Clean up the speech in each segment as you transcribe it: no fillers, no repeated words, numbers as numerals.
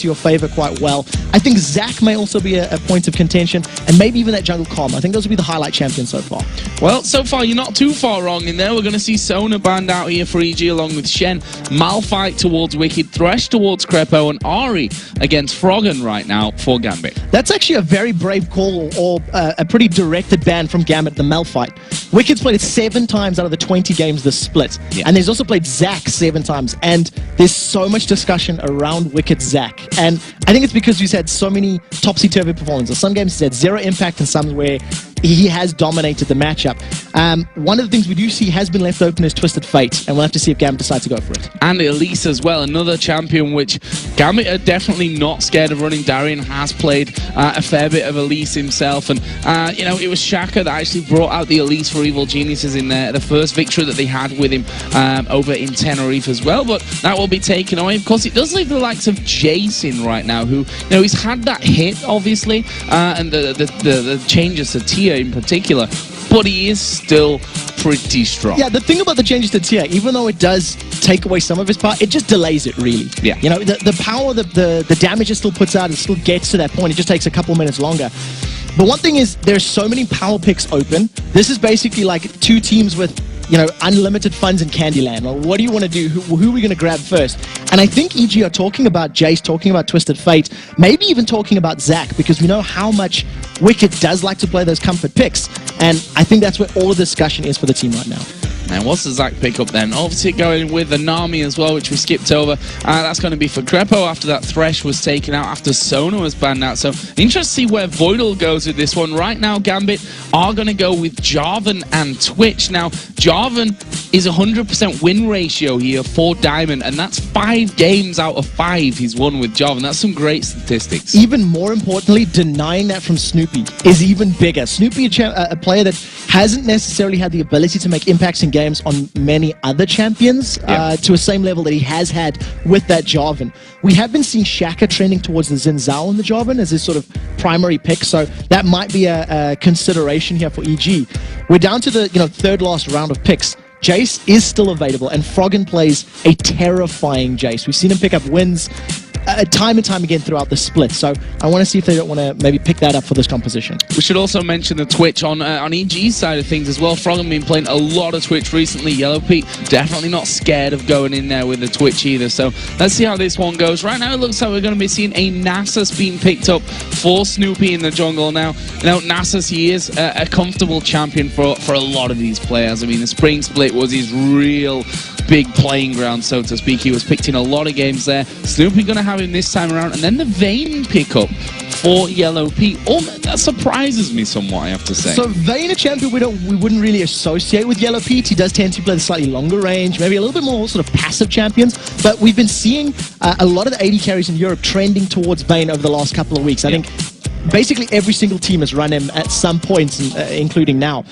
to your favor quite well. I think Zac may also be a point of contention, and maybe even that jungle Calm. I think those will be the highlight champions so far. Well, so far you're not too far wrong in there. We're going to see Sona banned out here for EG along with Shen, Malphite towards Wicked, Thresh towards Crepo, and Ari against Froggen right now for Gambit. That's actually a very brave call, or a pretty directed ban from Gambit, the Malphite. Wicked's played it 7 times out of the 20 games this split, and he's also played Zac 7 times, and there's so much discussion around Wicked Zac, and I think it's because he's had so many topsy-turvy performances. Some games he's had 0 impact, and some where he has dominated the matchup. One of the things we do see has been left open is Twisted Fate, and we'll have to see if Gambit decides to go for it. And Elise as well, another champion which Gambit are definitely not scared of running. Darian has played a fair bit of Elise himself, and you know, it was Shaka that actually brought out the Elise for Evil Geniuses in there, the first victory that they had with him over in Tenerife as well, but that will be taken away. Of course, it does leave the likes of Jason right now, who, you know, he's had that hit, obviously, and the changes to Tia in particular, but he is still pretty strong. Yeah, the thing about the changes to Tia, even though it does take away some of his power, it just delays it, really. Yeah. You know, the power, the damage it still puts out, it still gets to that point. It just takes a couple minutes longer. But one thing is, there's so many power picks open. This is basically like 2 teams with, you know, unlimited funds in Candyland. Well, what do you want to do? Who are we going to grab first? And I think EG are talking about Jace, talking about Twisted Fate, maybe even talking about Zac, because we know how much Wicked does like to play those comfort picks. And I think that's where all the discussion is for the team right now. And what's the Zac pickup then? Obviously going with the Nami as well, which we skipped over. That's going to be for Crepo after that Thresh was taken out, after Sona was banned out. So interesting to see where Voidal goes with this one. Right now, Gambit are going to go with Jarvan and Twitch. Now, Jarvan is 100% win ratio here for Diamond, and that's 5 games out of 5 he's won with Jarvan. That's some great statistics. Even more importantly, denying that from Snoopy is even bigger. Snoopy, a player that hasn't necessarily had the ability to make impacts in games on many other champions to a same level that he has had with that Jarvan. We have been seeing Shaka trending towards the Xin Zhao in the Jarvan as his sort of primary pick, so that might be a consideration here for EG. We're down to the 3rd last round of picks. Jace is still available, and Froggen plays a terrifying Jace. We've seen him pick up wins time and time again throughout the split, so I want to see if they don't want to maybe pick that up for this composition. We should also mention the Twitch on EG's side of things as well. Froggen been playing a lot of Twitch recently. Yellow Pete definitely not scared of going in there with the Twitch either, so let's see how this one goes. Right now it looks like we're going to be seeing a Nasus being picked up for Snoopy in the jungle. Now, you know, Nasus, he is a comfortable champion for a lot of these players. I mean, the Spring Split was his real big playing ground, so to speak. He was picked in a lot of games there. Snoopy going to have him this time around, and then the Vayne pickup for Yellow Pete. Oh, that surprises me somewhat, I have to say. So Vayne, a champion we wouldn't really associate with Yellow Pete. He does tend to play the slightly longer range, maybe a little bit more sort of passive champions, but we've been seeing a lot of the AD carries in Europe trending towards Vayne over the last couple of weeks. I think basically every single team has run him at some points, including now.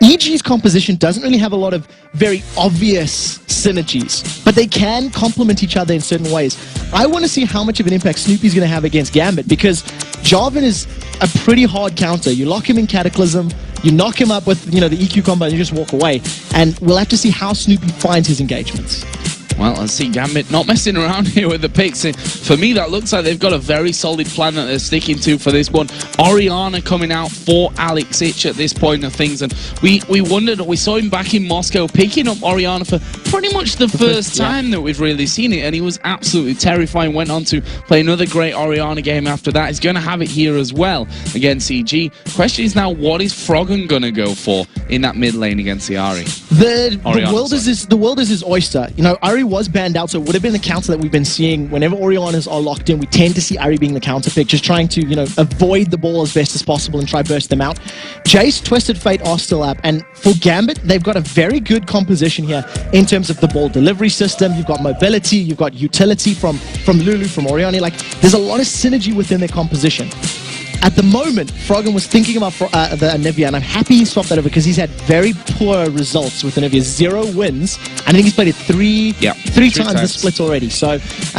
EG's composition doesn't really have a lot of very obvious synergies, but they can complement each other in certain ways. I want to see how much of an impact Snoopy's going to have against Gambit, because Jarvan is a pretty hard counter. You lock him in Cataclysm, you knock him up with the EQ combo, and you just walk away. And we'll have to see how Snoopy finds his engagements. Well, let's see, Gambit not messing around here with the picks. For me, that looks like they've got a very solid plan that they're sticking to for this one. Orianna coming out for Alex Ich at this point of things, and we wondered, we saw him back in Moscow picking up Orianna for pretty much the first time that we've really seen it, and he was absolutely terrifying. Went on to play another great Orianna game after that. He's going to have it here as well against EG. Question is now, what is Froggen going to go for in that mid lane against the Ari? The world is his oyster. You know, Ari was banned out, so it would have been the counter that we've been seeing whenever Oriannas are locked in. We tend to see Ari being the counter pick, just trying to, avoid the ball as best as possible and try burst them out. Jace, Twisted Fate are still up, and for Gambit, they've got a very good composition here in terms of the ball delivery system. You've got mobility, you've got utility from Lulu, from Orianna. Like, there's a lot of synergy within their composition. At the moment, Froggen was thinking about the Anivia, and I'm happy he swapped that over because he's had very poor results with Anivia. 0 wins. I think he's played it three times this split already. So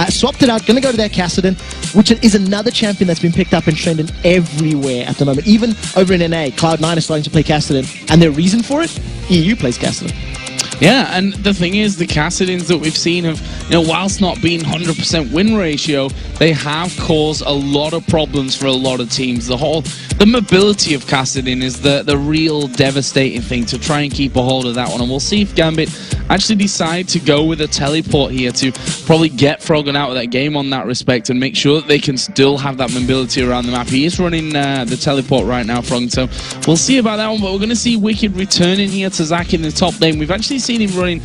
swapped it out, going to go to that Kassadin, which is another champion that's been picked up and trending everywhere at the moment. Even over in NA, Cloud9 is starting to play Kassadin, and their reason for it? EU plays Kassadin. Yeah, and the thing is, the Kassadins that we've seen have, whilst not being 100% win ratio, they have caused a lot of problems for a lot of teams. The mobility of Kassadin is the real devastating thing, to try and keep a hold of that one. And we'll see if Gambit actually decide to go with a teleport here to probably get Froggen out of that game on that respect and make sure that they can still have that mobility around the map. He is running the teleport right now, Froggen, so we'll see about that one. But we're going to see Wicked returning here to Zach in the top lane. We've actually seen him running,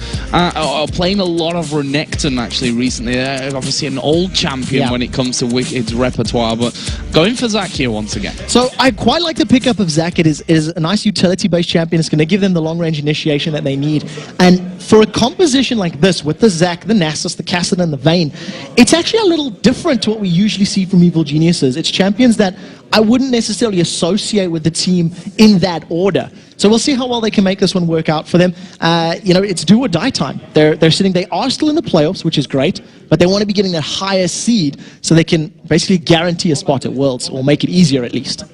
playing a lot of Renekton actually recently. Obviously an old champion when it comes to Wicked's repertoire, but going for Zach here once again. So I quite like the pickup of Zach. It is a nice utility-based champion. It's going to give them the long-range initiation that they need. And for a composition like this, with the Zach, the Nasus, the Kassadin, and the Vayne, it's actually a little different to what we usually see from Evil Geniuses. It's champions that I wouldn't necessarily associate with the team in that order. So we'll see how well they can make this one work out for them. It's do or die time. They are still in the playoffs, which is great, but they want to be getting that higher seed so they can basically guarantee a spot at Worlds, or make it easier at least.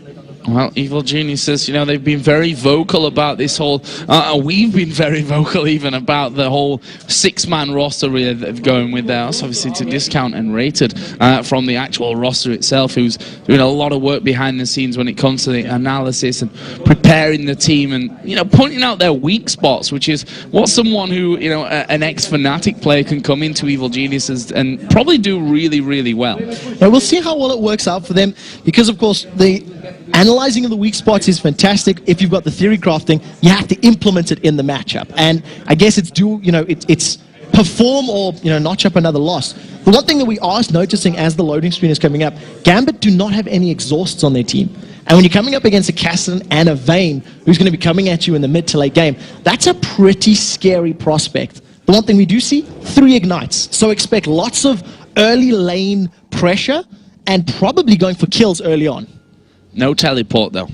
Well, Evil Geniuses, they've been very vocal about this whole... we've been very vocal even about the whole 6-man roster really that they're going with there. That's obviously to discount and rated from the actual roster itself, who's doing a lot of work behind the scenes when it comes to the analysis and preparing the team and, pointing out their weak spots, which is what someone who, an ex-Fnatic player can come into Evil Geniuses and probably do really, really well. Now, we'll see how well it works out for them, because, of course, the analyzing of the weak spots is fantastic. If you've got the theory crafting, you have to implement it in the matchup. And I guess it's it's perform or notch up another loss. The one thing that we are noticing as the loading screen is coming up, Gambit do not have any exhausts on their team. And when you're coming up against a Kassadin and a Vayne, who's going to be coming at you in the mid to late game, that's a pretty scary prospect. The one thing we do see, 3 ignites. So expect lots of early lane pressure and probably going for kills early on. No teleport, though.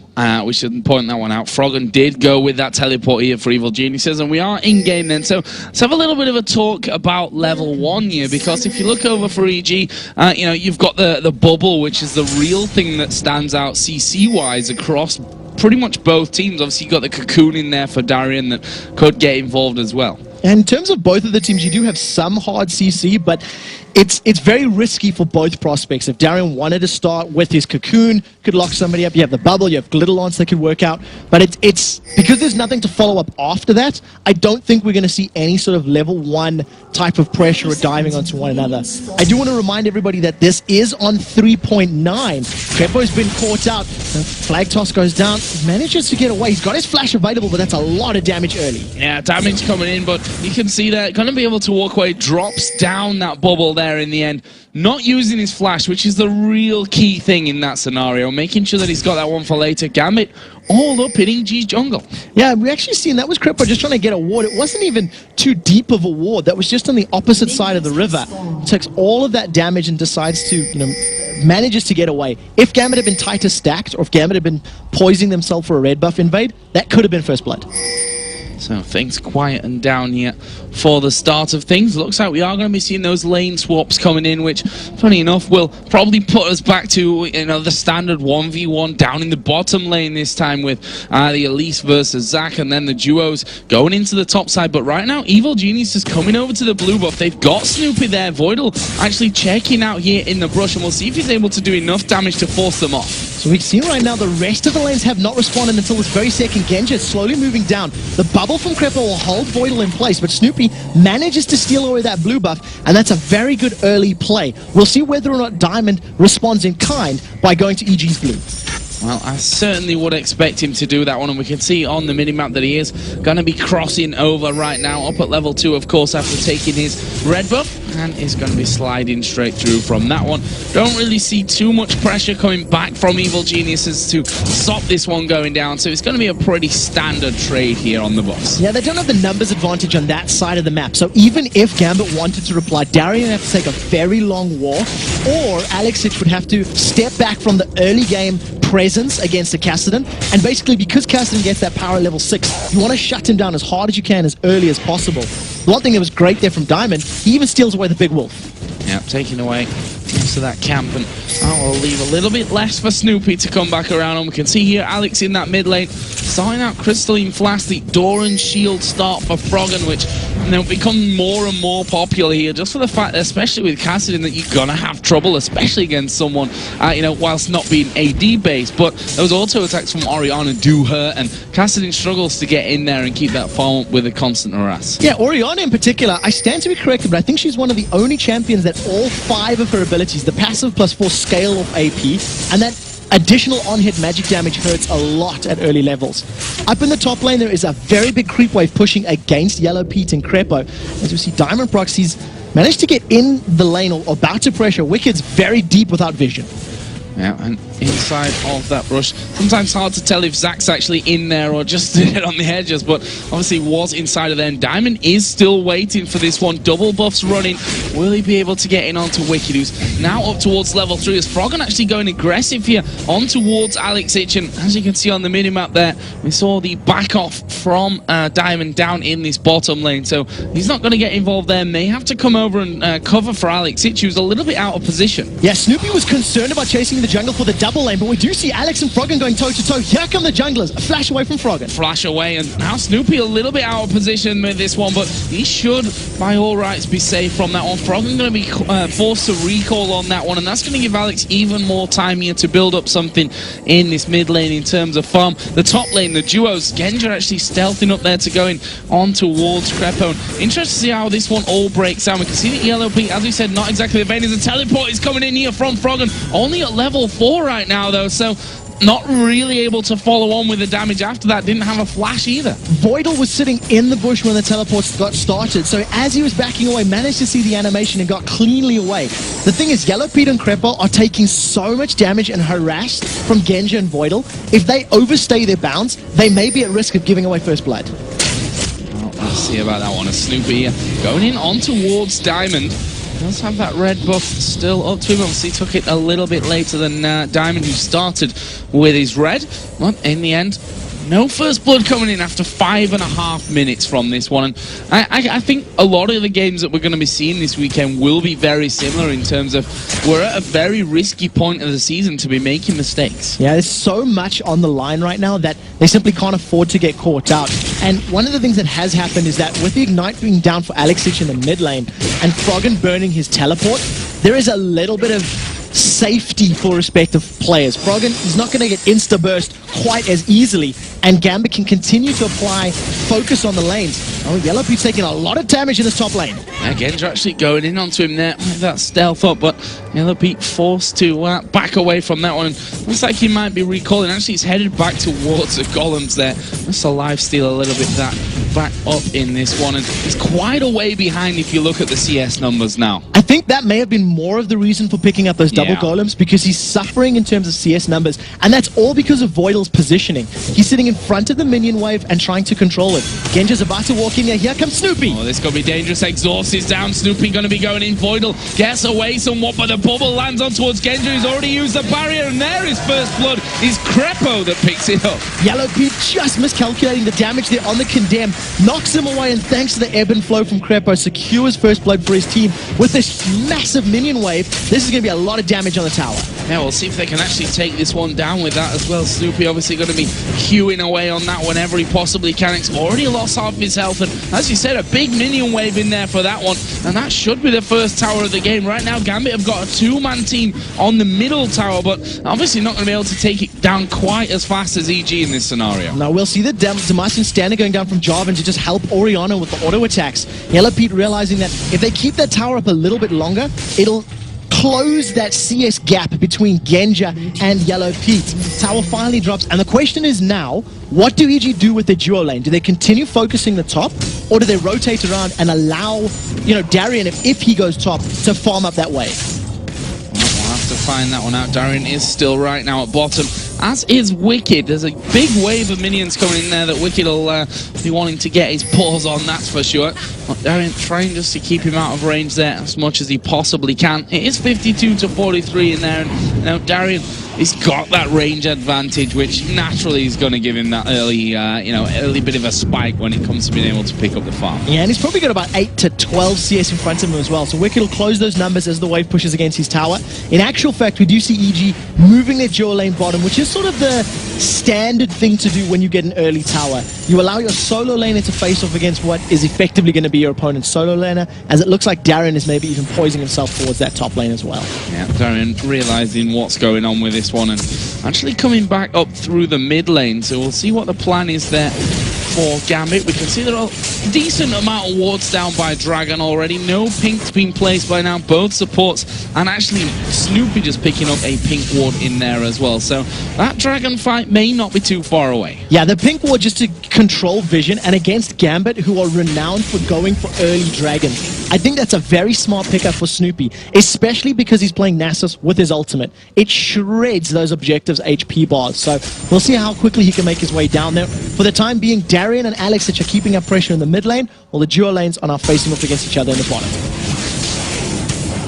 We should point that one out. Froggen did go with that teleport here for Evil Geniuses, and we are in-game then. So let's have a little bit of a talk about level 1 here, because if you look over for EG, you've got the bubble, which is the real thing that stands out CC-wise across pretty much both teams. Obviously, you've got the cocoon in there for Darian that could get involved as well. And in terms of both of the teams, you do have some hard CC, but it's very risky for both prospects. If Darian wanted to start with his cocoon, could lock somebody up. You have the bubble, you have glitter lance that could work out. But it's because there's nothing to follow up after that, I don't think we're going to see any sort of level 1 type of pressure or diving onto one another. I do want to remind everybody that this is on 3.9. Crepo's been caught out. The flag toss goes down. He manages to get away. He's got his flash available, but that's a lot of damage early. Yeah, damage coming in, but you can see that going to be able to walk away. Drops down that bubble there in the end. Not using his flash, which is the real key thing in that scenario. Making sure that he's got that one for later. Gambit all up in EG's jungle. Yeah, we actually seen that was Crepo just trying to get a ward. It wasn't even too deep of a ward. That was just on the opposite side of the river. Takes all of that damage and decides to, manages to get away. If Gambit had been tighter stacked, or if Gambit had been poisoning themselves for a red buff invade, that could have been first blood. So things quieten down here for the start of things. Looks like we are going to be seeing those lane swaps coming in, which, funny enough, will probably put us back to the standard 1v1 down in the bottom lane this time with the Elise versus Zach, and then the duos going into the top side. But right now, Evil Genius is coming over to the blue buff. They've got Snoopy there. Voidal actually checking out here in the brush, and we'll see if he's able to do enough damage to force them off. So we've seen right now the rest of the lanes have not responded until this very second. Genji is slowly moving down. The bubble from Crepo will hold Voidal in place, but Snoopy manages to steal away that blue buff, and that's a very good early play. We'll see whether or not Diamond responds in kind by going to EG's blue. Well, I certainly would expect him to do that one, and we can see on the minimap that he is going to be crossing over right now, up at level 2, of course, after taking his red buff, and is going to be sliding straight through from that one. Don't really see too much pressure coming back from Evil Geniuses to stop this one going down, so it's going to be a pretty standard trade here on the boss. Yeah, they don't have the numbers advantage on that side of the map, so even if Gambit wanted to reply, Darian would have to take a very long walk, or Alexic would have to step back from the early game presence against a Kassadin, and basically because Kassadin gets that power at level 6, you want to shut him down as hard as you can as early as possible. The one thing that was great there from Diamond, he even steals away the big wolf. Yeah, taking away into that camp, and that will leave a little bit less for Snoopy to come back around. And we can see here Alex in that mid lane, starting out Crystalline Flash, the Doran Shield start for Froggen, which become more and more popular here, just for the fact that, especially with Cassidy, that you're gonna have trouble, especially against someone, whilst not being AD based. But those auto attacks from Orianna do hurt, and Cassidy struggles to get in there and keep that farm up with a constant harass. Yeah, Orianna in particular, I stand to be corrected, but I think she's one of the only champions that all 5 of her abilities, the passive +4 scale of AP, and that additional on-hit magic damage hurts a lot at early levels. Up in the top lane, there is a very big creep wave pushing against Yellow Pete and Crepo. As we see, Diamond Proxy's managed to get in the lane, or about to pressure Wicked's very deep without vision. Yeah, and inside of that rush, sometimes hard to tell if Zach's actually in there or just on the edges, but obviously was inside of there. And Diamond is still waiting for this one. Double buffs running. Will he be able to get in onto Wicked, who's now up towards level 3? Is Froggen actually going aggressive here on towards Alex Ich? And as you can see on the minimap there, we saw the back off from Diamond down in this bottom lane. So he's not going to get involved there. May have to come over and cover for Alex Ich, who's a little bit out of position. Yeah, Snoopy was concerned about chasing the jungle for the double lane, but we do see Alex and Froggen going toe-to-toe. Here come the junglers. A flash away from Froggen. Flash away, and now Snoopy a little bit out of position with this one, but he should, by all rights, be safe from that one. Froggen going to be forced to recall on that one, and that's going to give Alex even more time here to build up something in this mid lane in terms of farm. The top lane, the duos, Genja actually stealthing up there to going on towards Crepo. Interested to see how this one all breaks down. We can see that Yellow Pete, as we said, not exactly the vein. As a teleport is coming in here from Froggen, only at level 4 right now though, so not really able to follow on with the damage after that. Didn't have a flash either. Voidal was sitting in the bush when the teleports got started, so as he was backing away, managed to see the animation and got cleanly away. The thing is, Yellow Pete and Crepo are taking so much damage and harassed from Genja and Voidal. If they overstay their bounds, they may be at risk of giving away first blood. Well, let's see about that one. A Snoopy going in on towards Diamond. Does have that red buff still up to him. Obviously took it a little bit later than Diamond, who started with his red. But in the end, no first blood coming in after 5.5 minutes from this one. And I think a lot of the games that we're going to be seeing this weekend will be very similar in terms of we're at a very risky point of the season to be making mistakes. Yeah, there's so much on the line right now that they simply can't afford to get caught out. And one of the things that has happened is that with the Ignite being down for Alex Ich in the mid lane and Froggen burning his teleport, there is a little bit of safety for respective players. Froggen is not going to get insta-burst quite as easily, and Gambit can continue to apply focus on the lanes. Oh, Yellow Pete's taking a lot of damage in this top lane. Genja actually going in onto him there with that stealth up, but Yellow Pete forced to back away from that one. Looks like he might be recalling. Actually, he's headed back towards the golems there. Just a lifesteal a little bit that back up in this one, and he's quite a way behind if you look at the CS numbers now. I think that may have been more of the reason for picking up those double golems, because he's suffering in terms of CS numbers, and that's all because of Voidal's positioning. He's sitting in front of the minion wave and trying to control it. Genja's about to walk in there. Here comes Snoopy. Oh, this could be dangerous. Exhaust is down. Snoopy going to be going in. Voidal gets away somewhat, but the bubble lands on towards Genja, who's already used the barrier, and there is first blood. It's Crepo that picks it up. Yellow Pete just miscalculating the damage there on the Condemn, knocks him away, and thanks to the ebb and flow from Crepo, secures first blood for his team with this massive minion wave. This is going to be a lot of damage on the tower. Yeah, we'll see if they can actually take this one down with that as well. Snoopy obviously going to be queuing away on that whenever he possibly can. He's already lost half his health, and as you said, a big minion wave in there for that one, and that should be the first tower of the game. Right now, Gambit have got a two-man team on the middle tower, but obviously not going to be able to take it down quite as fast as EG in this scenario. Now we'll see the Demacian Standard going down from Jarvan to just help Orianna with the auto attacks. Yellow Pete realizing that if they keep that tower up a little bit longer, it'll close that CS gap between Genja and Yellow Pete. Tower finally drops, and the question is now, what do EG do with the duo lane? Do they continue focusing the top, or do they rotate around and allow, Darian, if he goes top, to farm up that wave? We'll have to find that one out. Darian is still right now at bottom. as is Wicked. There's a big wave of minions coming in there that Wicked will be wanting to get his paws on, that's for sure. But Darian trying just to keep him out of range there as much as he possibly can. It is 52 to 43 in there, and now Darian, he's got that range advantage, which naturally is going to give him that early, early bit of a spike when it comes to being able to pick up the farm. Yeah, and he's probably got about 8 to 12 CS in front of him as well. So Wicked will close those numbers as the wave pushes against his tower. In actual fact, we do see EG moving their dual lane bottom, which is sort of the standard thing to do when you get an early tower. You allow your solo laner to face off against what is effectively going to be your opponent's solo laner, as it looks like Darian is maybe even poising himself towards that top lane as well. Yeah, Darian realizing what's going on with this one and actually coming back up through the mid lane, so we'll see what the plan is there for Gambit. We can see there are a decent amount of wards down by Dragon already. No pink's been placed by now, both supports, and actually Snoopy just picking up a pink ward in there as well. So that Dragon fight may not be too far away. Yeah, the pink ward just to control vision, and against Gambit, who are renowned for going for early dragons. I think that's a very smart pickup for Snoopy, especially because he's playing Nasus with his ultimate. It shreds those objectives' HP bars, so we'll see how quickly he can make his way down there. For the time being, Darian and Alex are keeping up pressure in the mid lane, while the duo lanes are now facing off against each other in the bottom.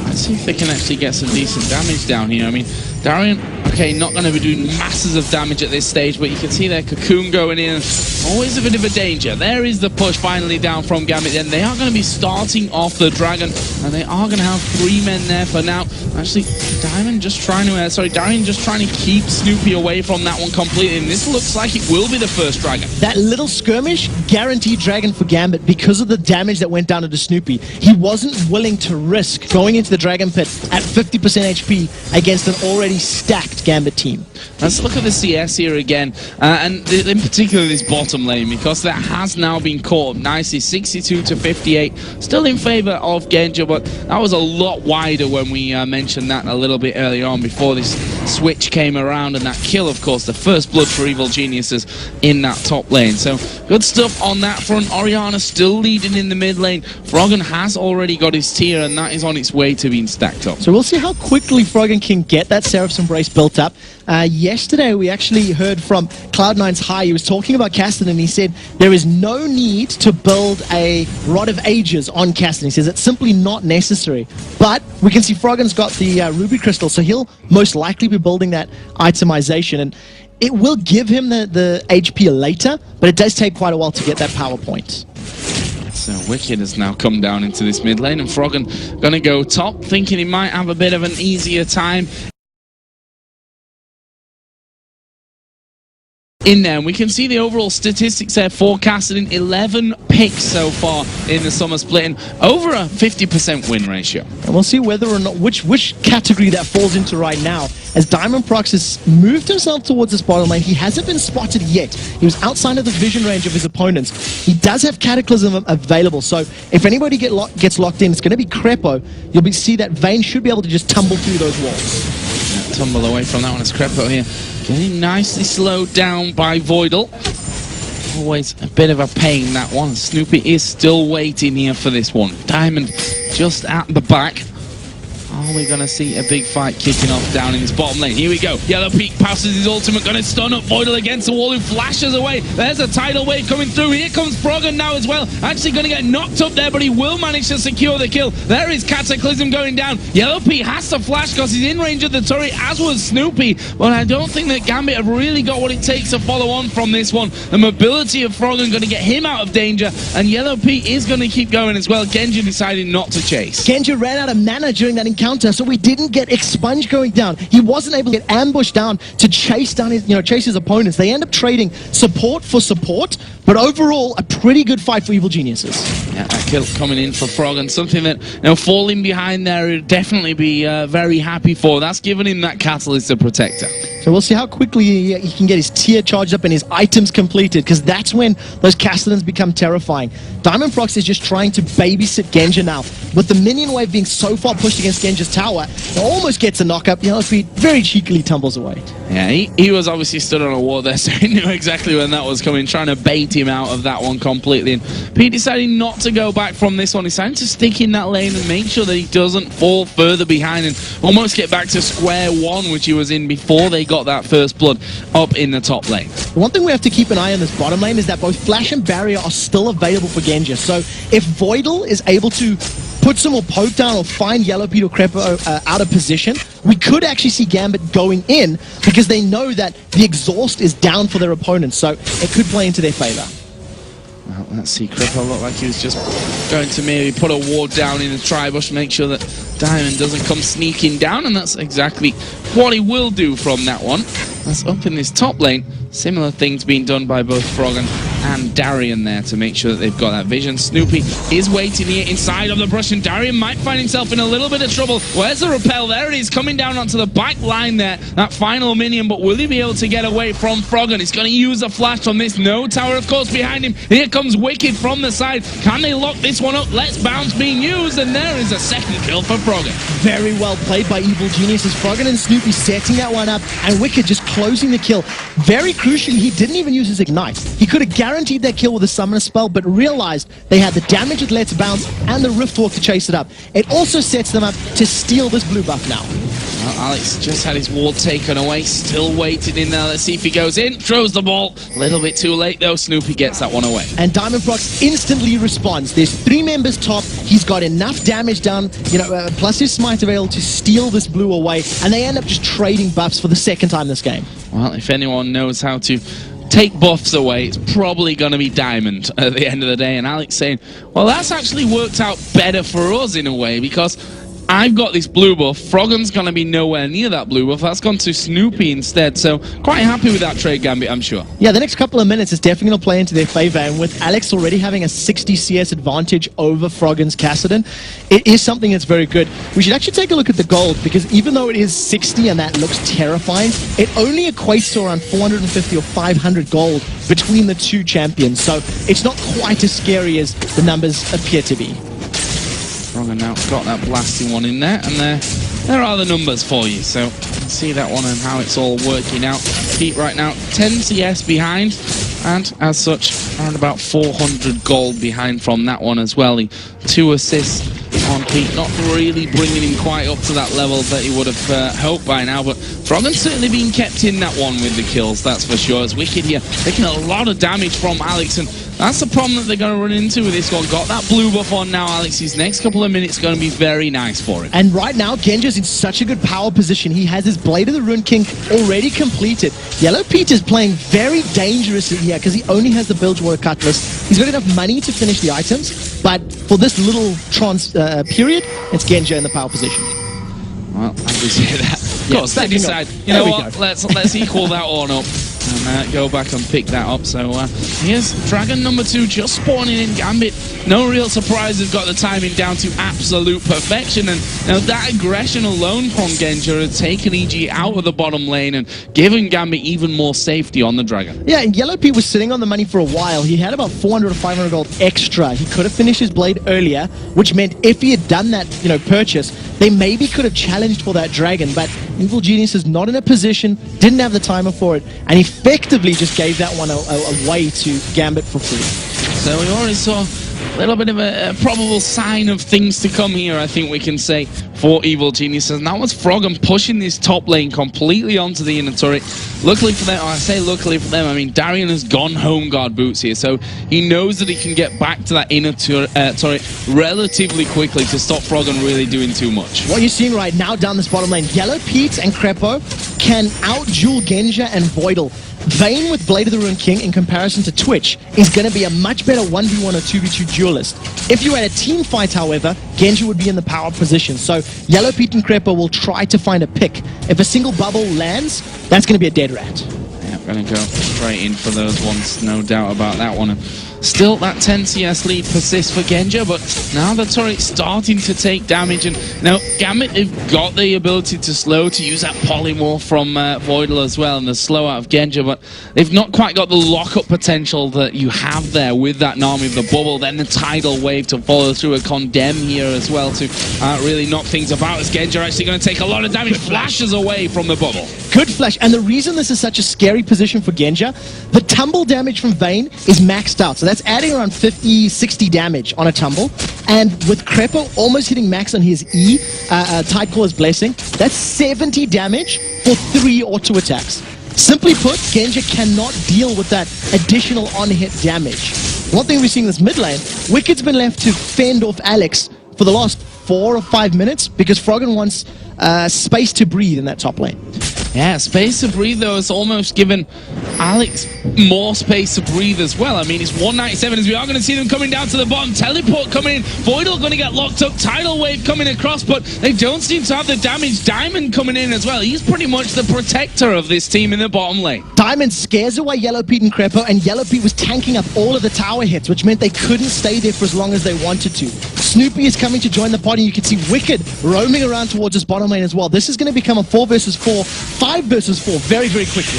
Let's see if they can actually get some decent damage down here. I mean, Darian, okay, not going to be doing masses of damage at this stage, but you can see their Cocoon going in. Always a bit of a danger. There is the push finally down from Gambit. Then they are going to be starting off the Dragon, and they are going to have 3 men there for now. Actually, Darian just trying to keep Snoopy away from that one completely, and this looks like it will be the first Dragon. That little skirmish, guaranteed Dragon for Gambit because of the damage that went down to Snoopy. He wasn't willing to risk going into the Dragon Pit at 50% HP against an already stacked Gambit team. Let's look at the CS here again, and in particular this bottom lane, because that has now been caught up nicely, 62 to 58, still in favor of Genja, but that was a lot wider when we mentioned that a little bit earlier on before this switch came around, and that kill, of course, the first blood for Evil Geniuses in that top lane. So good stuff on that front. Orianna still leading in the mid lane. Froggen has already got his tier, and that is on its way to being stacked up. So we'll see how quickly Froggen can get that Seraph's Embrace built up. Yesterday we actually heard from Cloud9's High. He was talking about Castan, and he said there is no need to build a Rod of Ages on Castan. He says it's simply not necessary. But we can see Froggen's got the Ruby Crystal, so he'll most likely be building that itemization, and it will give him the HP later, but it does take quite a while to get that power point. So Wicked has now come down into this mid lane, and Froggen going to go top, thinking he might have a bit of an easier time in there. And we can see the overall statistics there forecasted in 11 picks so far in the summer split, and over a 50% win ratio. And we'll see whether or not which category that falls into right now, as Diamond Prox has moved himself towards this bottom lane. He hasn't been spotted yet. He was outside of the vision range of his opponents. He does have Cataclysm available, so if anybody gets locked in, it's going to be Crepo. You'll see that Vayne should be able to just tumble through those walls. Yeah, tumble away from that one as Crepo here, getting nicely slowed down by Voidal. Always a bit of a pain, that one. Snoopy is still waiting here for this one. Diamond just at the back. Are we going to see a big fight kicking off down in this bottom lane? Here we go. Yellow Peak passes his ultimate, going to stun up Voidal against the wall, who flashes away. There's a tidal wave coming through. Here comes Froggen now as well. Actually going to get knocked up there, but he will manage to secure the kill. There is Cataclysm going down. Yellow Peak has to flash because he's in range of the turret, as was Snoopy. But I don't think that Gambit have really got what it takes to follow on from this one. The mobility of Froggen going to get him out of danger, and Yellow Peak is going to keep going as well. Genja decided not to chase. Genja ran out of mana during that encounter, so we didn't get Expunge going down. He wasn't able to get ambushed down to chase down his, chase his opponents. They end up trading support for support, but overall, a pretty good fight for Evil Geniuses. Yeah, that kill coming in for Froggen, something that, falling behind there, he'd definitely be very happy for. That's given him that catalyst to protect her. So we'll see how quickly he can get his tier charged up and his items completed, because that's when those Castellans become terrifying. Diamond Prox is just trying to babysit Genja now. With the minion wave being so far pushed against Genja's tower, it almost gets a knock-up. Yellow Feet very cheekily tumbles away. Yeah, he was obviously stood on a wall there, so he knew exactly when that was coming, trying to bait him out of that one completely. And Pete decided not to go back from this one. He decided to stick in that lane and make sure that he doesn't fall further behind and almost get back to square one, which he was in before they got got that first blood up in the top lane. One thing we have to keep an eye on this bottom lane is that both Flash and Barrier are still available for Genja. So if Voidal is able to put some more poke down or find YellowPete or Crepo out of position, we could actually see Gambit going in because they know that the exhaust is down for their opponents. So it could play into their favor. Well, let's see. Crepo looked like he was just going to maybe put a ward down in the tri-bush, make sure that Diamond doesn't come sneaking down, and that's exactly what he will do from that one. That's up in this top lane. Similar things being done by both Froggen and Darian there to make sure that they've got that vision. Snoopy is waiting here inside of the brush, and Darian might find himself in a little bit of trouble. Where's the repel? There it is, coming down onto the back line there. That final minion, but will he be able to get away from Froggen? He's going to use a flash on this. No tower, of course, behind him. Here comes Wicked from the side. Can they lock this one up? Let's bounce being used, and there is a second kill for Froggen. Very well played by Evil Geniuses. Froggen and Snoopy setting that one up, and Wicked just closing the kill. Very crucially, he didn't even use his Ignite. He could have guaranteed that kill with a Summoner spell, but realized they had the damage with Let's Bounce and the Rift Walk to chase it up. It also sets them up to steal this blue buff now. Well, Alex just had his ward taken away, still waiting in there. Let's see if he goes in, throws the ball. A little bit too late though, Snoopy gets that one away. And Diamond Prox instantly responds. There's 3 members top, he's got enough damage done, plus his smite available to steal this blue away, and they end up just trading buffs for the second time this game. Well, if anyone knows how to take buffs away, it's probably going to be Diamond at the end of the day. And Alex saying, well, that's actually worked out better for us in a way, because I've got this blue buff. Froggen's going to be nowhere near that blue buff. That's gone to Snoopy instead. So quite happy with that trade, Gambit, I'm sure. Yeah, the next couple of minutes is definitely going to play into their favor. And with Alex already having a 60 CS advantage over Froggen's Kassadin, it is something that's very good. We should actually take a look at the gold, because even though it is 60 and that looks terrifying, it only equates to around 450 or 500 gold between the two champions. So it's not quite as scary as the numbers appear to be. Froggen now got that blasting one in there, and there are the numbers for you. So see that one and how it's all working out. Pete right now 10 CS behind, and as such around about 400 gold behind from that one as well. 2 assists on Pete, not really bringing him quite up to that level that he would have hoped by now, but Froggen's certainly been kept in that one with the kills, that's for sure. As Wicked here taking a lot of damage from Alex, and that's the problem that they're going to run into with this one. Got that blue buff on now, Alex. His next couple of minutes are going to be very nice for him. And right now, Genja's in such a good power position. He has his Blade of the Rune King already completed. YellowPete is playing very dangerously here because he only has the Bilgewater Cutlass. He's got enough money to finish the items, but for this little period, it's Genja in the power position. Well, as we say that, of course, they decide, you know what, let's equal that one up and go back and pick that up. So here's Dragon number 2 just spawning in. Gambit, no real surprises, got the timing down to absolute perfection, and now that aggression alone from Genja has taken EG out of the bottom lane and given Gambit even more safety on the Dragon. Yeah, and YellowPete was sitting on the money for a while. He had about 400 or 500 gold extra. He could have finished his Blade earlier, which meant if he had done that, purchase, they maybe could have challenged for that Dragon, but Evil Genius is not in a position, didn't have the timer for it, and effectively just gave that one away to Gambit for free. So we already saw a little bit of a probable sign of things to come here, I think we can say, for Evil Geniuses. And that was Froggen pushing this top lane completely onto the inner turret. Luckily for them, I say luckily for them, I mean Darian has gone home guard boots here, so he knows that he can get back to that inner turret relatively quickly to stop Froggen really doing too much. What you're seeing right now down this bottom lane, YellowPete and Crepo can out-duel Genja and Voidal. Vayne with Blade of the Rune King in comparison to Twitch is going to be a much better 1v1 or 2v2 duelist. If you had a team fight, however, Genja would be in the power position. So YellowPete and Crepo will try to find a pick. If a single bubble lands, that's going to be a dead rat. Yeah, going to go straight in for those ones, no doubt about that one. Still, that 10 CS lead persists for Genja, but now the turret's starting to take damage, and now Gambit have got the ability to slow, to use that polymorph from Voidal as well, and the slow out of Genja, but they've not quite got the lock-up potential that you have there with that Nami of the bubble, then the tidal wave to follow through, a condemn here as well to really knock things about, as Genja are actually going to take a lot of damage, flashes away from the bubble. Good flash, and the reason this is such a scary position for Genja, the tumble damage from Vayne is maxed out. So So that's adding around 50, 60 damage on a tumble. And with Crepo almost hitting max on his E, Tidecaller's Blessing, that's 70 damage for 3 auto attacks. Simply put, Genja cannot deal with that additional on-hit damage. One thing we've seen in this mid lane, Wicked's been left to fend off Alex for the last 4 or 5 minutes because Froggen wants space to breathe in that top lane. Yeah, space to breathe, though, has almost given Alex more space to breathe as well. I mean, it's 197 as we are going to see them coming down to the bottom. Teleport coming in. Voidal going to get locked up. Tidal Wave coming across, but they don't seem to have the damage. Diamond coming in as well. He's pretty much the protector of this team in the bottom lane. Diamond scares away Yellow Pete and Crepo, and Yellow Pete was tanking up all of the tower hits, which meant they couldn't stay there for as long as they wanted to. Snoopy is coming to join the party. You can see Wicked roaming around towards his bottom lane as well. This is going to become a 4 versus 4, 5 versus 4 very, very quickly.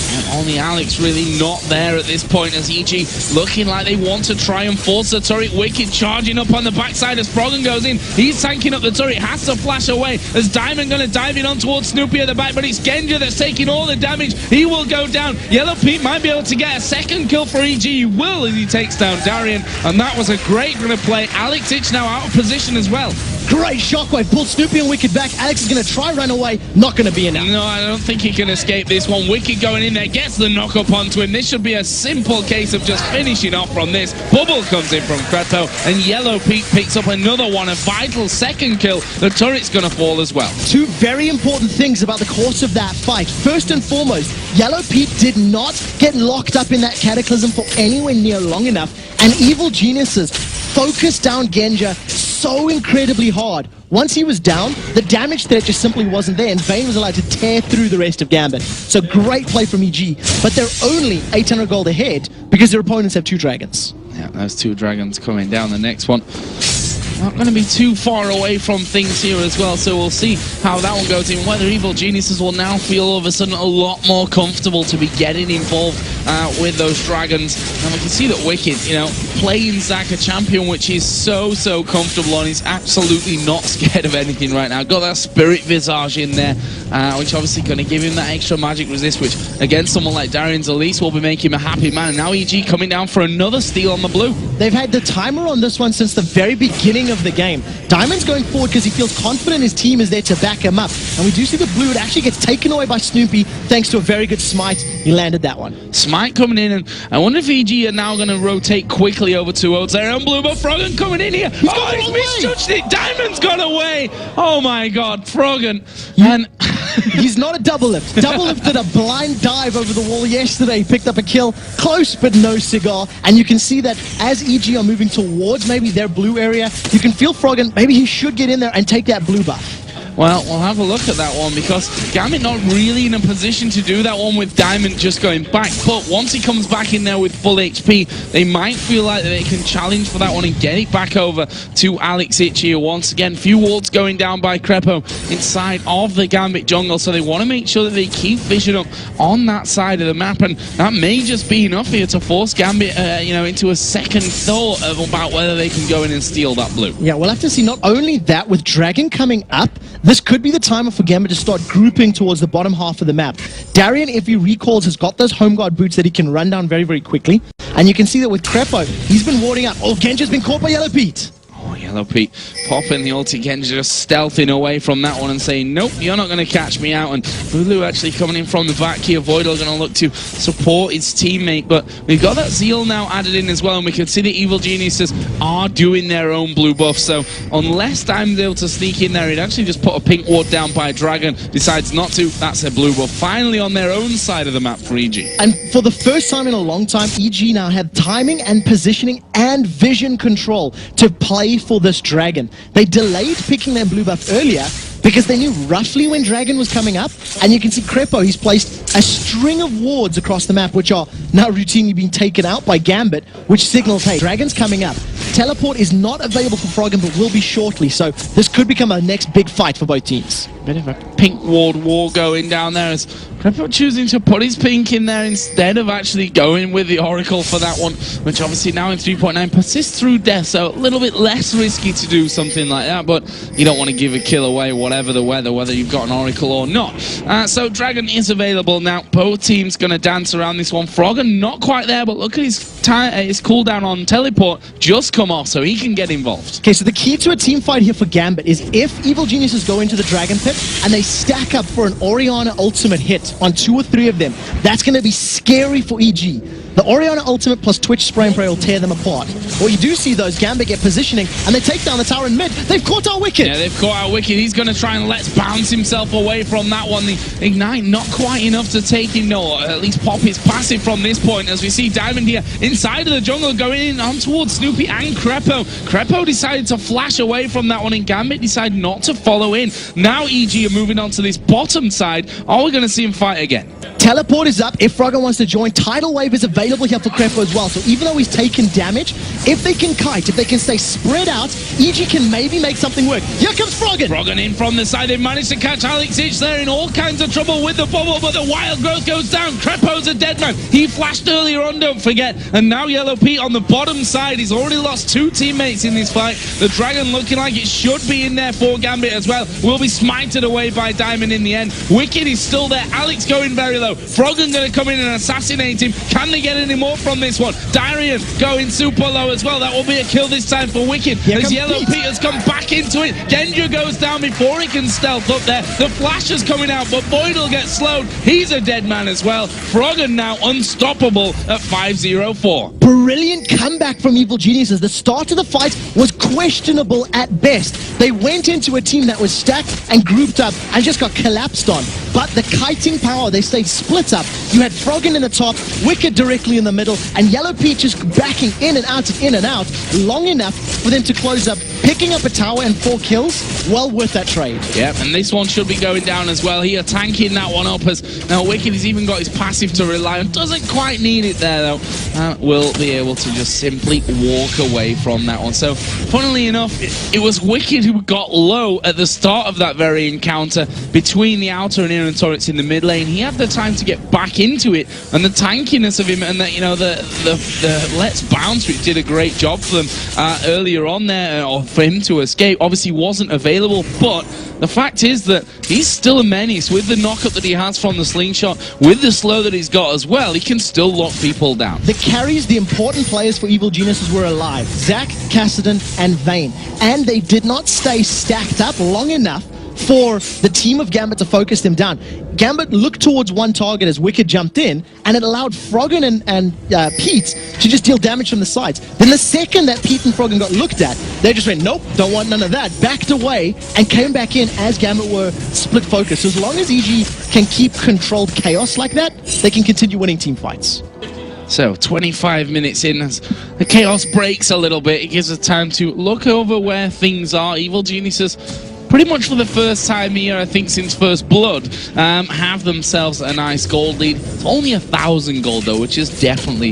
And only Alex really not there at this point as EG looking like they want to try and force the turret. Wicked charging up on the backside as Froggen goes in. He's tanking up the turret, has to flash away as Diamond going to dive in on towards Snoopy at the back, but it's Genja that's taking all the damage. He will go down. Yellow Pete might be able to get a second kill for EG. He will as he takes down Darian, and that was a great run of play. Alex Itch now out of position as well. Great shockwave, pulled Snoopy and Wicked back. Alex is going to try run away, not going to be enough. No, I don't think he can escape this one. Wicked going in there, gets the knock up onto him. This should be a simple case of just finishing off from this. Bubble comes in from Crepo, and Yellow Pete picks up another one, a vital second kill. The turret's going to fall as well. 2 very important things about the course of that fight. First and foremost, Yellow Pete did not get locked up in that Cataclysm for anywhere near long enough, and Evil Geniuses focused down Genja so incredibly hard. Once he was down, the damage threat just simply wasn't there, and Vayne was allowed to tear through the rest of Gambit. So great play from EG, but they're only 800 gold ahead because their opponents have 2 dragons. Yeah, those 2 dragons coming down. The next one not going to be too far away from things here as well, so we'll see how that one goes in. Whether Evil Geniuses will now feel all of a sudden a lot more comfortable to be getting involved with those dragons. And we can see that Wicked, you know, playing Zac a champion, which is so comfortable on. He's absolutely not scared of anything right now. Got that Spirit Visage in there, which obviously going to give him that extra magic resist, which against someone like Darian's Elise will be making him a happy man. And now EG coming down for another steal on the blue. They've had the timer on this one since the very beginning of the game. Diamond's going forward because he feels confident his team is there to back him up. And we do see the blue, it actually gets taken away by Snoopy thanks to a very good smite. He landed that one. Smite coming in, and I wonder if EG are now going to rotate quickly over to Ozera and blue, but Froggen coming in here. He's misjudged it. Diamond's got away. Oh my god, Froggen. And he's not a double lift. Double lifted a blind dive over the wall yesterday. Picked up a kill. Close, but no cigar. And you can see that as EG are moving towards maybe their blue area, you can feel Froggen, maybe he should get in there and take that blue buff. Well, we'll have a look at that one because Gambit not really in a position to do that one with Diamond just going back. But once he comes back in there with full HP, they might feel like they can challenge for that one and get it back over to Alex Itch here. Once again, few wards going down by Crepo inside of the Gambit jungle, so they want to make sure that they keep vision up on that side of the map, and that may just be enough here to force Gambit, into a second thought about whether they can go in and steal that blue. Yeah, we'll have to see. Not only that, with Dragon coming up, this could be the time for Gambit to start grouping towards the bottom half of the map. Darian, if he recalls, has got those home guard boots that he can run down very quickly. And you can see that with Crepo, he's been warding out. Oh, Genja's been caught by Yellow Pete. Oh, Yellow Pete popping the ulti. Genja just stealthing away from that one and saying, nope, you're not going to catch me out. And Lulu actually coming in from the back here. Voidal going to look to support his teammate. But we've got that Zeal now added in as well. And we can see the Evil Geniuses are doing their own blue buff. So unless Diamond's able to sneak in there, he'd actually just put a pink ward down by Dragon. Decides not to. That's a blue buff. Finally on their own side of the map for EG. And for the first time in a long time, EG now have timing and positioning and vision control to play for this Dragon. They delayed picking their blue buff earlier because they knew roughly when Dragon was coming up, and you can see Crepo, he's placed a string of wards across the map which are now routinely being taken out by Gambit, which signals, hey, Dragon's coming up. Teleport is not available for Froggen, but will be shortly, so this could become a next big fight for both teams. Bit of a pink ward war going down there as Crepo choosing to put his pink in there instead of actually going with the Oracle for that one, which obviously now in 3.9 persists through death, so a little bit less risky to do something like that, but you don't want to give a kill away whatever the weather, whether you've got an Oracle or not. So Dragon is available now. Both teams going to dance around this one. Froggen not quite there, but look at his his cooldown on teleport just come off, so he can get involved. Okay, so the key to a team fight here for Gambit is if Evil Geniuses go into the Dragon Pit and they stack up for an Orianna ultimate hit on 2 or 3 of them, that's going to be scary for EG. The Orianna ultimate plus Twitch Spray and Pray will tear them apart. What you do see, though, is Gambit get positioning, and they take down the tower in mid. They've caught our Wicked! Yeah, they've caught our Wicked. He's going to try and let's bounce himself away from that one. The Ignite not quite enough to take him, no, or at least pop his passive from this point, as we see Diamond here inside of the jungle going in on towards Snoopy and Crepo. Crepo decided to flash away from that one, and Gambit decided not to follow in. Now EG are moving on to this bottom side. Are we going to see him fight again? Teleport is up if Frogger wants to join. Tidal Wave is available here for Crepo as well. So even though he's taken damage, if they can kite, if they can stay spread out, EG can maybe make something work. Here comes Frogger! Frogger in from the side. They managed to catch Alex Ich there in all kinds of trouble with the bubble, but the wild growth goes down. Crepo's a dead man. He flashed earlier on, don't forget. And now Yellow Pete on the bottom side. He's already lost 2 teammates in this fight. The Dragon looking like it should be in there for Gambit as well. Will be smited away by Diamond in the end. Wicked is still there. Alex going very low. Frogger going to come in and assassinate him. Can they get any more from this one? Darian going super low as well. That will be a kill this time for Wicked. As Yellow Pete has come back into it. Genja goes down before he can stealth up there. The flash is coming out, but Boyd will get slowed. He's a dead man as well. Frogger now unstoppable at 5-0-4. Brilliant comeback from Evil Geniuses. The start of the fight was questionable at best. They went into a team that was stacked and grouped up and just got collapsed on. But the kiting power, they stayed split up. You had Froggen in the top, Wicked directly in the middle, and Yellow Peach just backing in and out, long enough for them to close up, picking up a tower and 4 kills. Well worth that trade. Yep, and this one should be going down as well. He are tanking that one up as now Wicked has even got his passive to rely on. Doesn't quite need it there though. Will be able to just simply walk away from that one. So, funnily enough, it was Wicked who got low at the start of that very encounter between the outer and inner turrets in the mid lane. He had the time to get back into it, and the tankiness of him, and the, you know, the let's bounce, which did a great job for them earlier on there, or for him to escape, obviously wasn't available. But the fact is that he's still a menace with the knockup that he has from the slingshot, with the slow that he's got as well. He can still lock people down. The carries, the important players for Evil Geniuses were alive. Zac, Cassidy, and Vayne. And they did not stay stacked up long enough for the team of Gambit to focus them down. Gambit looked towards one target as Wicked jumped in, and it allowed Froggen and Pete to just deal damage from the sides. Then the second that Pete and Froggen got looked at, they just went, nope, don't want none of that, backed away, and came back in as Gambit were split focus. So as long as EG can keep controlled chaos like that, they can continue winning team fights. So, 25 minutes in, as the chaos breaks a little bit, it gives us time to look over where things are. Evil Geniuses, pretty much for the first time here, I think since First Blood, have themselves a nice gold lead. It's only 1,000 gold though, which is definitely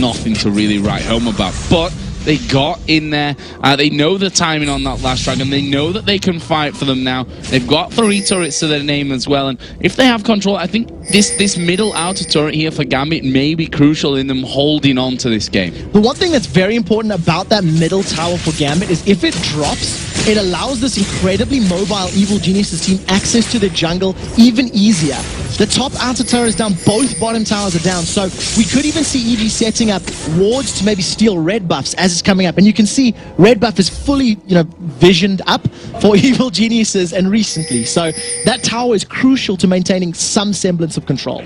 nothing to really write home about. But they got in there. They know the timing on that last dragon. They know that they can fight for them now. They've got 3 turrets to their name as well. And if they have control, I think this middle outer turret here for Gambit may be crucial in them holding on to this game. The one thing that's very important about that middle tower for Gambit is if it drops, it allows this incredibly mobile Evil Geniuses team access to the jungle even easier. The top outer tower is down, both bottom towers are down, so we could even see EG setting up wards to maybe steal red buffs as it's coming up. And you can see red buff is fully, visioned up for Evil Geniuses and recently. So that tower is crucial to maintaining some semblance of control.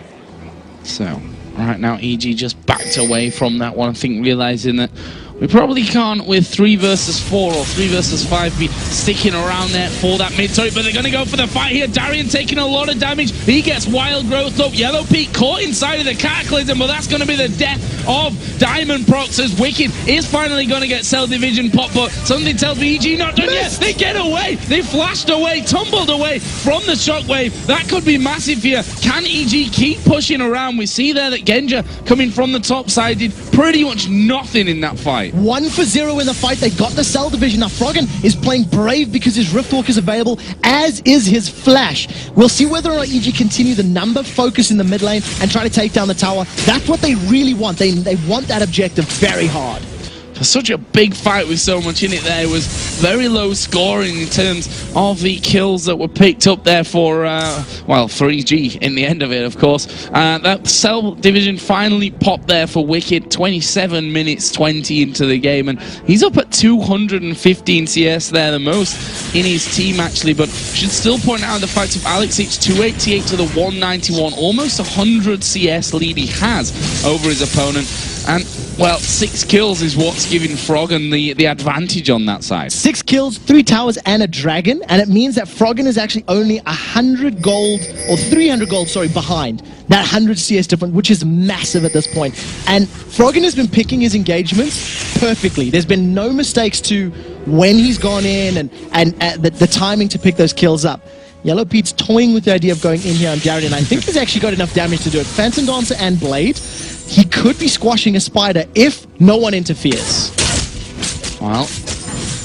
So, right now EG just backed away from that one, I think, realizing that we probably can't, with 3 versus 4 or 3 versus 5, be sticking around there for that mid turret, but they're going to go for the fight here. Darian taking a lot of damage. He gets wild growth up. Yellow Pete caught inside of the Cataclysm, but that's going to be the death of Diamond Prox, as Wicked is finally going to get Cell Division pop, but something tells me EG not done yet. They get away. They flashed away, tumbled away from the shockwave. That could be massive here. Can EG keep pushing around? We see there that Genja coming from the top side did pretty much nothing in that fight. 1 for 0 in the fight. They got the Cell Division. Now Froggen is playing brave because his Riftwalk is available, as is his Flash. We'll see whether or not EG continue the number focus in the mid lane and try to take down the tower. That's what they really want. They want that objective very hard. for such a big fight with so much in it there. It was very low scoring in terms of the kills that were picked up there for, well, for EG in the end of it, of course. That Cell division finally popped there for Wicked, 27 minutes 20 into the game, and he's up at 215 CS there, the most in his team actually, but should still point out the fact of Alex, it's 288 to the 191, almost 100 CS lead he has over his opponent, and well, 6 kills is what's giving Froggen the advantage on that side. 6 kills, 3 towers, and a dragon, and it means that Froggen is actually only 100 gold, or 300 gold, sorry, behind that 100 CS difference, which is massive at this point. And Froggen has been picking his engagements perfectly. There's been no mistakes to when he's gone in and the timing to pick those kills up. Yellow Pete's toying with the idea of going in here on Darien. I think he's actually got enough damage to do it. Phantom Dancer and Blade. He could be squashing a Spider if no one interferes. Well,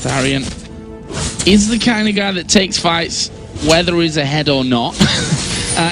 Darien is the kind of guy that takes fights whether he's ahead or not.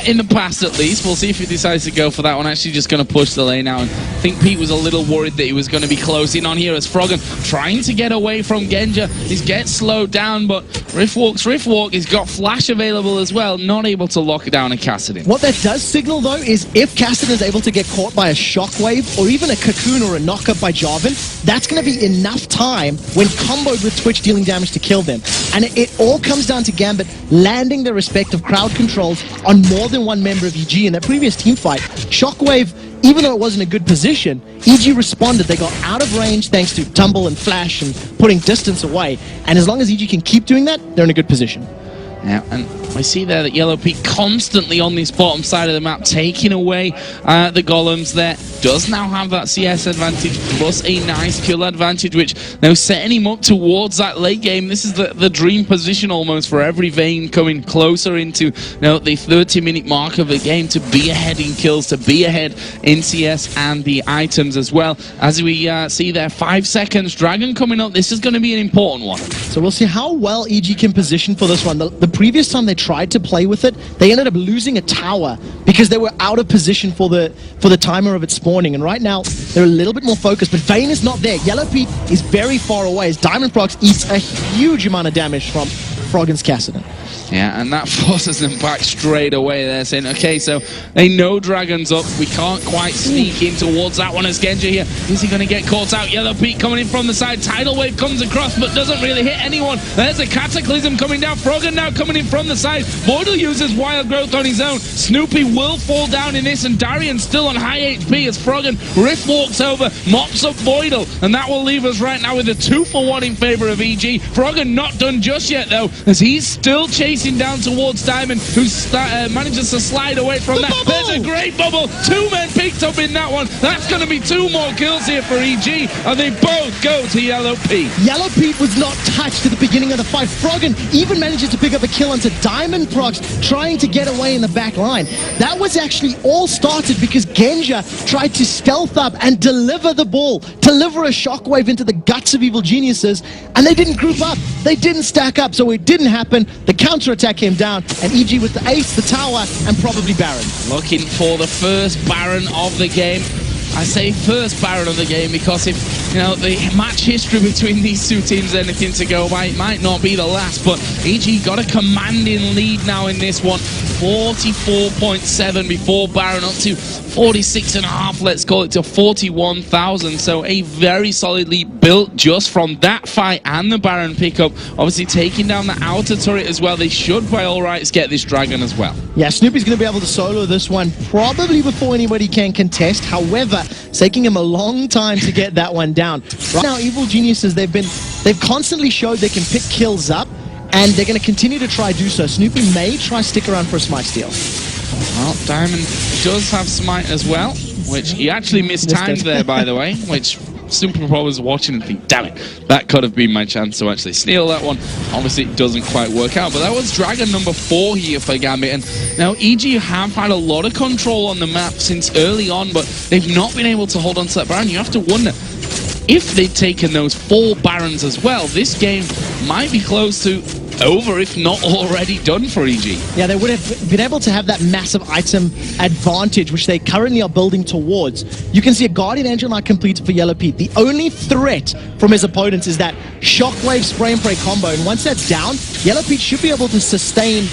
In the past, at least. We'll see if he decides to go for that one. Actually just going to push the lane out. And I think Pete was a little worried that he was going to be closing on here as Froggen trying to get away from Genja. He's gets slowed down, but Riftwalk, he's got Flash available as well, not able to lock it down and Kassadin. What that does signal, though, is if Kassadin is able to get caught by a Shockwave or even a Cocoon or a knockup by Jarvan, that's going to be enough time when comboed with Twitch dealing damage to kill them. And it all comes down to Gambit landing their respective crowd controls on more than one member of EG. In that previous team fight, Shockwave, even though it wasn't a good position, EG responded. They got out of range thanks to Tumble and Flash and putting distance away. And as long as EG can keep doing that, they're in a good position. Yeah, and we see there that Yellow Pete constantly on this bottom side of the map, taking away the golems there. Does now have that CS advantage plus a nice kill advantage, which now setting him up towards that late game. This is the dream position almost for every Vayne coming closer into the 30-minute mark of the game to be ahead in kills, to be ahead in CS and the items as well. As we see there, 5 seconds, Dragon coming up. This is going to be an important one. So we'll see how well EG can position for this one. The previous time they tried to play with it, they ended up losing a tower because they were out of position for the timer of its spawning, and right now they're a little bit more focused, but Vayne is not there. Yellow Pete is very far away as Diamond Prox eats a huge amount of damage from Froggen's Kassadin. Yeah, and that forces them back straight away there, saying, okay, so they know Dragon's up. We can't quite sneak in towards that one as Genja here. Is he going to get caught out? Yellow Pete coming in from the side. Tidal Wave comes across, but doesn't really hit anyone. There's a Cataclysm coming down. Froggen now coming in from the side. Voidal uses Wild Growth on his own. Snoopy will fall down in this, and Darian still on high HP as Froggen Rift walks over, mops up Voidal, and that will leave us right now with a 2-for-1 in favor of EG. Froggen not done just yet, though, as he's still chasing down towards Diamond, who manages to slide away from that. There's a great bubble. 2 men picked up in that one. That's going to be 2 more kills here for EG, and they both go to Yellow Pete. Yellow Pete was not touched at the beginning of the fight. Froggen even manages to pick up a kill onto Diamond Prox, trying to get away in the back line. That was actually all started because Genja tried to stealth up and deliver the ball, deliver a shockwave into the guts of Evil Geniuses, and they didn't group up. They didn't stack up, so it didn't happen. The counter-attack came down, and EG with the ace, the tower, and probably Baron. Looking for the first Baron of the game. I say first Baron of the game because if, the match history between these two teams anything to go by, it might not be the last, but EG got a commanding lead now in this one. 44.7 before Baron, up to 46.5, let's call it, to 41,000. So a very solid lead built just from that fight and the Baron pickup. Obviously taking down the outer turret as well. They should by all rights get this Dragon as well. Yeah, Snoopy's going to be able to solo this one probably before anybody can contest. However, it's taking him a long time to get that one down. Right now, Evil Geniuses, they've constantly showed they can pick kills up, and they're going to continue to try do so. Snoopy may try stick around for a smite steal. Well, Diamond does have smite as well, which he actually mistimed there, by the way, which Snoopy probably was watching and think, damn it, that could have been my chance to actually steal that one. Obviously, it doesn't quite work out, but that was Dragon number 4 here for Gambit. And now, EG have had a lot of control on the map since early on, but they've not been able to hold on to that Baron. You have to wonder, if they'd taken those 4 Barons as well, this game might be close to over, if not already done for EG. Yeah, they would have been able to have that massive item advantage, which they currently are building towards. You can see a Guardian Angel now completed for Yellow Pete. The only threat from his opponents is that Shockwave Spray and Pray combo, and once that's down, Yellow Pete should be able to sustain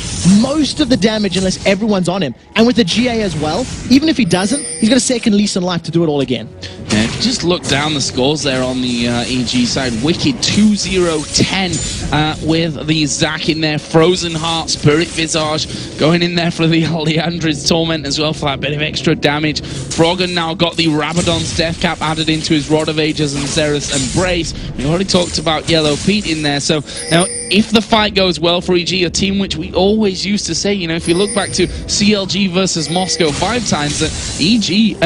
most of the damage unless everyone's on him. And with the GA as well, even if he doesn't, he's got a second lease on life to do it all again. Yeah, if you just look down the scores there on the EG side, Wicked 2-0-10 with the Zac in there, Frozen Heart, Spirit Visage going in there for the Leandri's Torment as well for that bit of extra damage. Froggen now got the Rabadon's Death Cap added into his Rod of Ages and Zerus Embrace. We already talked about Yellow Pete in there, so now if the fight goes well for EG, a team which we always used to say, you know, if you look back to CLG versus Moscow 5 times, that EG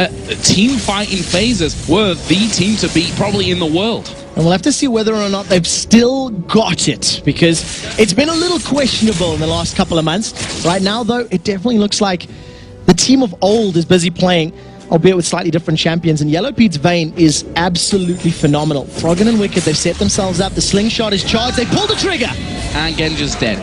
team fighting phases were the team to beat probably in the world. And we'll have to see whether or not they've still got it, because it's been a little questionable in the last couple of months. Right now, though, it definitely looks like the team of old is busy playing, albeit with slightly different champions, and Yellow Pete's Vayne is absolutely phenomenal. Froggen and Wicked, they've set themselves up, the slingshot is charged, they pull the trigger! And Genja's dead.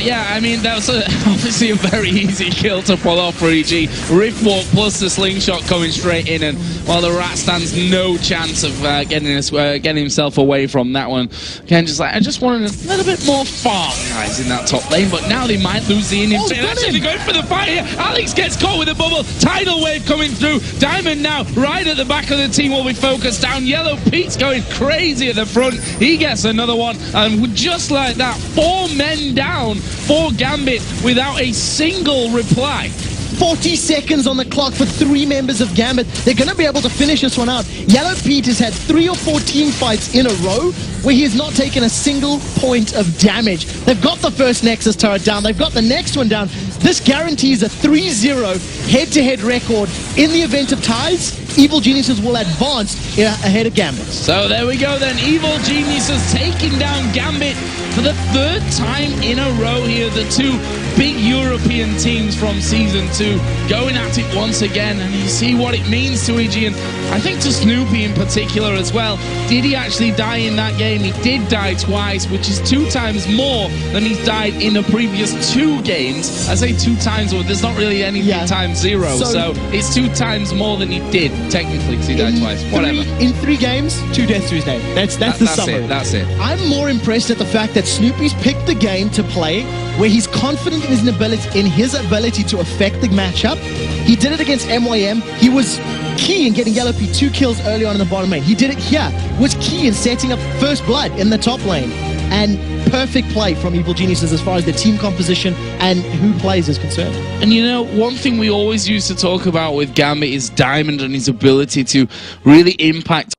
Yeah, I mean, that was obviously a very easy kill to pull off for EG. Rift Walk plus the slingshot coming straight in, and while the Rat stands no chance of getting himself away from that one. Genja's like, I just wanted a little bit more farm, guys, in that top lane, but now they might lose the inning. Actually, they're going for the fight here. Alex gets caught with a bubble. Tidal Wave coming through. Diamond now right at the back of the team will be focused down. Yellow Pete's going crazy at the front. He gets another one, and just like that, 4 men down for Gambit without a single reply. 40 seconds on the clock for 3 members of Gambit. They're going to be able to finish this one out. Yellow Pete has had 3 or 4 team fights in a row where he has not taken a single point of damage. They've got the first Nexus turret down. They've got the next one down. This guarantees a 3-0 head-to-head record. In the event of ties, Evil Geniuses will advance ahead of Gambit. So there we go then. Evil Geniuses taking down Gambit for the 3rd time in a row here. The 2 big European teams from Season 2 going at it once again, and you see what it means to EG, and I think to Snoopy in particular as well. Did he actually die in that game? He did die twice, which is 2 times more than he's died in the previous 2 games. I say 2 times, but there's not really anything times 0, so it's 2 times more than he did, technically, because he died twice. Whatever. In 3 games, 2 deaths to his name. That's the summary. That's it. I'm more impressed at the fact that Snoopy's picked the game to play where he's confident in his ability to affect the matchup. He did it against MYM. He was key in getting Yellow Pete 2 kills early on in the bottom lane. He did it here. Was key in setting up first blood in the top lane. And perfect play from Evil Geniuses as far as their team composition and who plays is concerned. And you know, one thing we always used to talk about with Gambit is Diamond and his ability to really impact